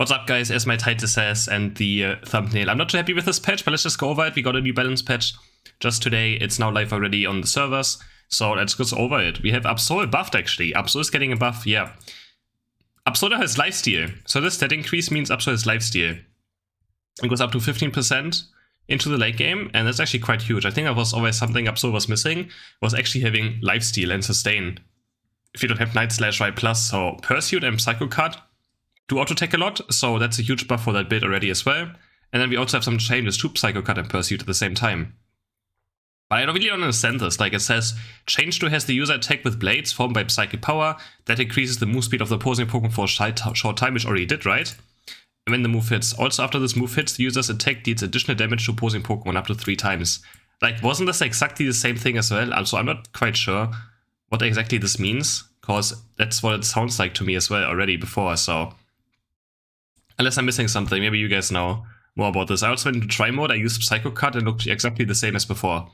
What's up, guys? As my title says and the thumbnail, I'm not too happy with this patch, but let's just go over it. We got a new balance patch just today. It's now live already on the servers, so let's go over it. We have Absol buffed, actually. Absol is getting a buff, yeah. Absol has lifesteal, so this stat increase means Absol has lifesteal. It goes up to 15% into the late game, and that's actually quite huge. I think that was always something Absol was missing, was actually having lifesteal and sustain. If you don't have Night Slash right plus, so Pursuit and Psycho Cut do auto-attack a lot, so that's a huge buff for that build already as well. And then we also have some changes to Psycho Cut and Pursuit at the same time. But I really don't understand this. Like, it says, change to has the user attack with blades formed by psychic power that increases the move speed of the opposing Pokemon for a short time, which already did, right? And when the move hits. Also, after this move hits, the user's attack deals additional damage to opposing Pokemon up to 3 times. Like, wasn't this exactly the same thing as well? Also, I'm not quite sure what exactly this means, because that's what it sounds like to me as well already before, so... Unless I'm missing something, maybe you guys know more about this. I also went into try mode, I used Psycho Cut and looked exactly the same as before.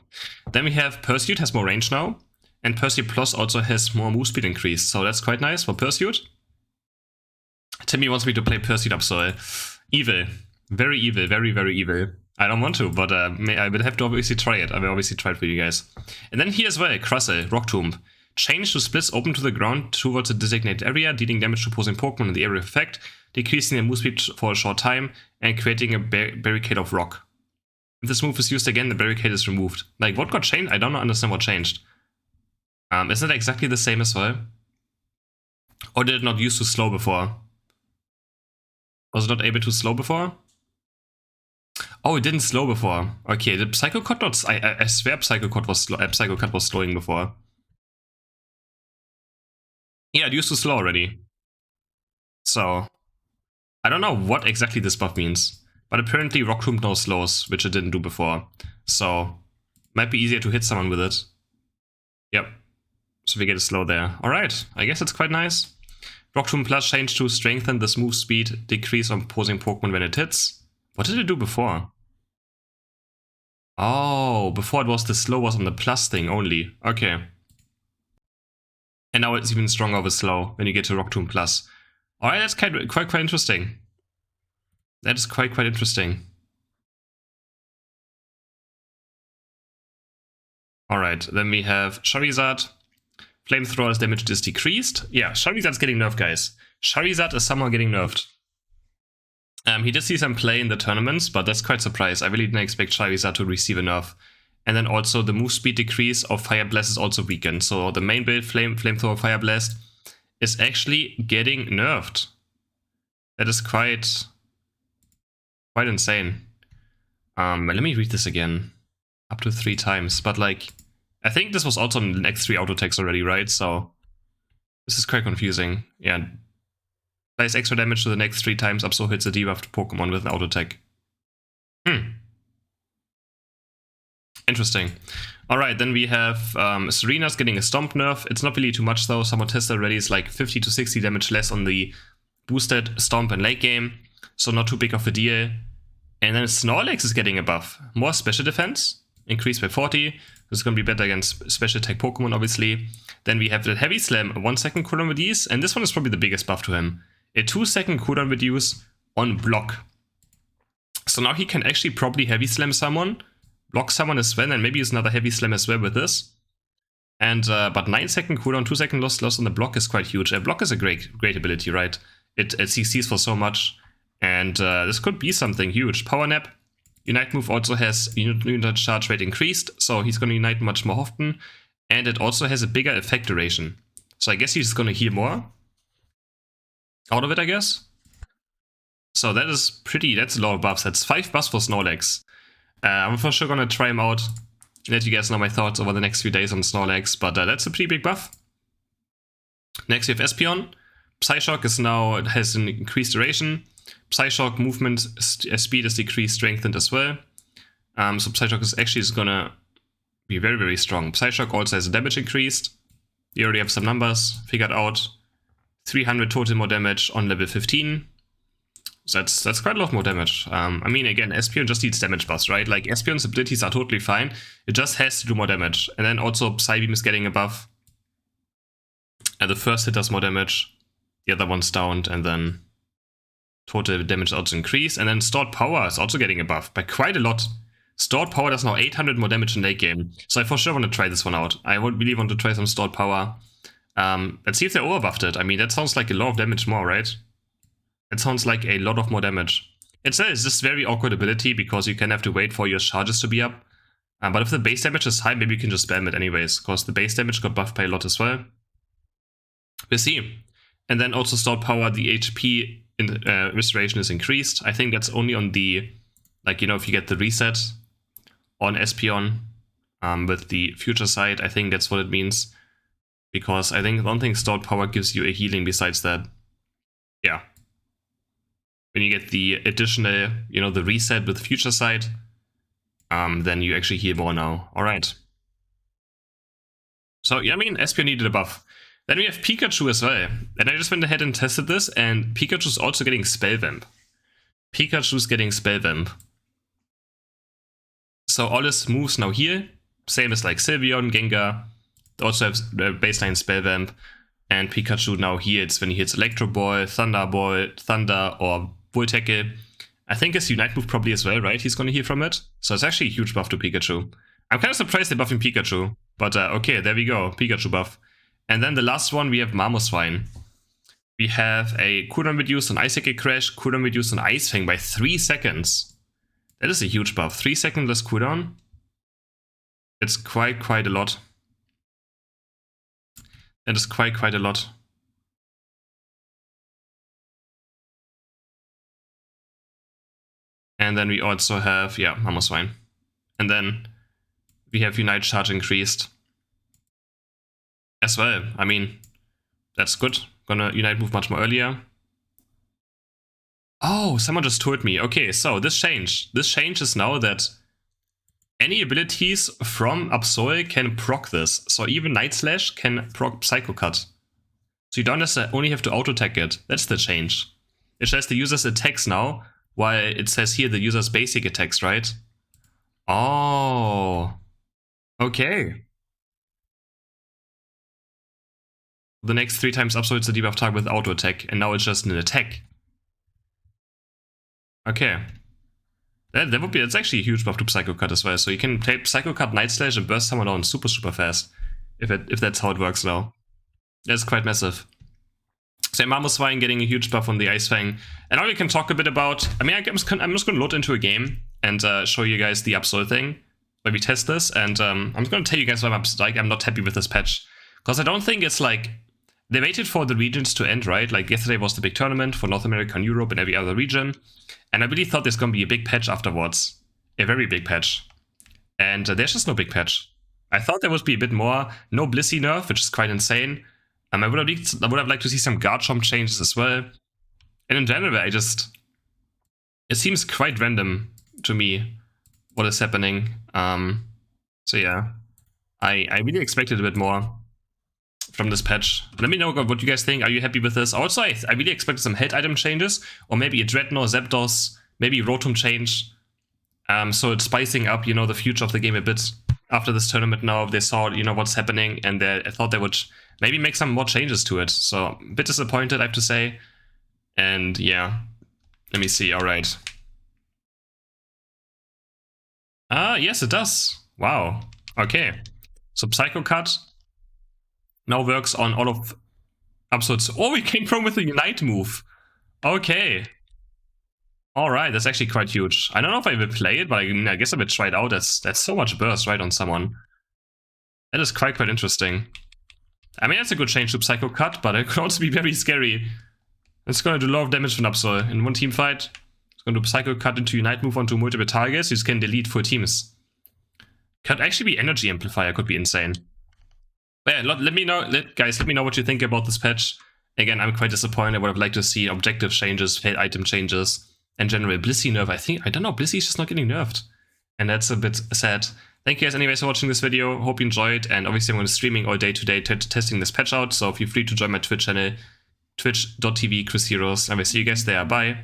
Then we have Pursuit has more range now, and Pursuit Plus also has more move speed increase, so that's quite nice for Pursuit. Timmy wants me to play Pursuit up, so evil. Very evil, very, very evil. I don't want to, but I will have to obviously try it. I will obviously try it for you guys. And then here as well, Crustle, Rock Tomb. Change to splits open to the ground towards a designated area, dealing damage to opposing Pokemon in the area of effect, decreasing their move speed for a short time, and creating a barricade of rock. If this move is used again, the barricade is removed. Like, what got changed? I don't understand what changed. Isn't it exactly the same as well? Or did it not use to slow before? Was it not able to slow before? Oh, it didn't slow before. Okay, the Psycho Cut not... I swear Psycho Cut was slowing before. Yeah, it used to slow already. So, I don't know what exactly this buff means, but apparently Rock Tomb now slows, which it didn't do before. So, might be easier to hit someone with it. Yep. So we get a slow there. Alright, I guess it's quite nice. Rock Tomb Plus change to strengthen the move speed, decrease on opposing Pokemon when it hits. What did it do before? Oh, before it was the slow was on the plus thing only. Okay. And now it's even stronger with slow when you get to Rock Tomb Plus. Alright, that's quite interesting. That is quite interesting. Alright, then we have Charizard. Flamethrower's damage is decreased. Yeah, Charizard's getting nerfed, guys. Charizard is somehow getting nerfed. He did see some play in the tournaments, but that's quite a surprise. I really didn't expect Charizard to receive a nerf. And then also the move speed decrease of Fire Blast is also weakened. So the main build, Flamethrower Fire Blast, is actually getting nerfed. That is quite insane. Let me read this again. Up to 3 times. But like, I think this was also in the next 3 auto attacks already, right? So this is quite confusing. Yeah. Applies extra damage to the next 3 times. Absol hits a debuffed Pokemon with an auto attack. Interesting. Alright, then we have Tsareena's getting a Stomp nerf. It's not really too much though. Someone tested already. It's like 50 to 60 damage less on the boosted Stomp and late game. So not too big of a deal. And then Snorlax is getting a buff. More special defense. Increased by 40. This is going to be better against special attack Pokemon, obviously. Then we have the Heavy Slam, a 1-second cooldown reduce. And this one is probably the biggest buff to him. A 2-second cooldown reduce on block. So now he can actually probably Heavy Slam someone. Block someone as well, and maybe use another Heavy Slam as well with this. And but 9-second cooldown, 2-second loss on the block is quite huge. Block is a great ability, right? It CCs for so much, and this could be something huge. Power Nap, Unite move also has unit charge rate increased, so he's going to unite much more often, and it also has a bigger effect duration. So I guess he's going to heal more out of it, I guess. So that is that's a lot of buffs. That's 5 buffs for Snorlax. I'm for sure gonna try him out, let you guys know my thoughts over the next few days on Snorlax, but that's a pretty big buff. Next we have Espeon. Psyshock is now has an increased duration. Psyshock movement speed is decreased, strengthened as well. So Psyshock is actually gonna be very, very strong. Psyshock also has a damage increased. You already have some numbers figured out. 300 total more damage on level 15. So that's quite a lot more damage. I mean, again, Espeon just needs damage buffs, right? Like, Espeon's abilities are totally fine. It just has to do more damage. And then also, Psybeam is getting a buff. And the first hit does more damage. The other one's downed, and then Total damage also increased. And then stored power is also getting a buff by quite a lot. Stored power does now 800 more damage in late game. So I for sure want to try this one out. I would really want to try some stored power. Let's see if they overbuffed it. I mean, that sounds like a lot of damage more, right? It sounds like a lot of more damage. It's this very awkward ability because you can have to wait for your charges to be up. But if the base damage is high, maybe you can just spam it anyways, because the base damage got buffed by a lot as well. We'll see. And then also stored power, the HP restoration is increased. I think that's only on the, like, you know, if you get the reset on Espeon with the future sight, I think that's what it means. Because I don't think stored power gives you a healing besides that. Yeah. When you get the additional, you know, the reset with future sight, then you actually heal more now. Alright. So, yeah, I mean, Espeon needed a buff. Then we have Pikachu as well. And I just went ahead and tested this, and Pikachu's also getting Spell Vamp. Pikachu's getting Spell Vamp. So all his moves now heal. Same as like Sylveon, Gengar. They also have baseline Spell Vamp. And Pikachu now heals when he hits Electro Ball, Thunder, or Bull Tackle. I think his Unite move probably as well, right? He's gonna heal from it. So it's actually a huge buff to Pikachu. I'm kind of surprised they're buffing Pikachu. But okay, there we go. Pikachu buff. And then the last one, we have Mamoswine. We have a cooldown reduced on Ice Hacker Crash, cooldown reduced on Ice Fang by 3 seconds. That is a huge buff. 3 seconds less cooldown. It's quite a lot. That is quite a lot. And then we also have, yeah, Mamoswine. And then we have Unite Charge increased as well. I mean, that's good. Gonna Unite move much more earlier. Oh, someone just told me. Okay, so this change. This change is now that any abilities from Absol can proc this. So even Night Slash can proc Psycho Cut. So you don't only have to auto-attack it. That's the change. It says the user's attacks now, while it says here the user's basic attacks, right? Oh. Okay. The next 3 times Absol hits the debuff target with auto-attack, and now it's just an attack. Okay. That's actually a huge buff to Psycho Cut as well. So you can play Psycho Cut, Night Slash, and burst someone down super fast. If that's how it works now. That's quite massive. So Mamoswine getting a huge buff on the Ice Fang. And now we can talk a bit about... I mean, I'm just going to load into a game and show you guys the Absol thing. Where we test this. And I'm just going to tell you guys why I'm not happy with this patch. Because I don't think it's like... They waited for the regions to end, right? Like yesterday was the big tournament for North America and Europe and every other region. And I really thought there's going to be a big patch afterwards. A very big patch. And there's just no big patch. I thought there would be a bit more. No Blissey nerf, which is quite insane. I would have liked to see some guard chomp changes as well. And in general, it seems quite random to me what is happening. So yeah, I really expected a bit more from this patch. Let me know what you guys think. Are you happy with this? Also, I really expected some health item changes, or maybe a Dreadnought, Zapdos, maybe Rotom change. So it's spicing up, you know, the future of the game a bit after this tournament. Now they saw, you know, what's happening, and I thought they would maybe make some more changes to it. So a bit disappointed, I have to say. And yeah, let me see. All right. Yes, it does. Wow. Okay. So Psycho Cut now works on all of Absol's. Oh, we came from with a Unite move. Okay. Alright, that's actually quite huge. I don't know if I will play it, but I guess I will try it out. That's so much burst right on someone. That is quite interesting. I mean, that's a good change to Psycho Cut, but it could also be very scary. It's gonna do a lot of damage from Absol. In one team fight, it's gonna do Psycho Cut into Unite move onto multiple targets. You can delete full teams. Could actually be Energy Amplifier, could be insane. But yeah, let me know what you think about this patch. Again, I'm quite disappointed. I would have liked to see objective changes, fail item changes, and general Blissey nerf. I don't know, Blissey's just not getting nerfed. And that's a bit sad. Thank you guys anyways for watching this video. Hope you enjoyed. And obviously I'm going to be streaming all day today testing this patch out. So feel free to join my Twitch channel, twitch.tv CrisHeroes. And I will see you guys there. Bye.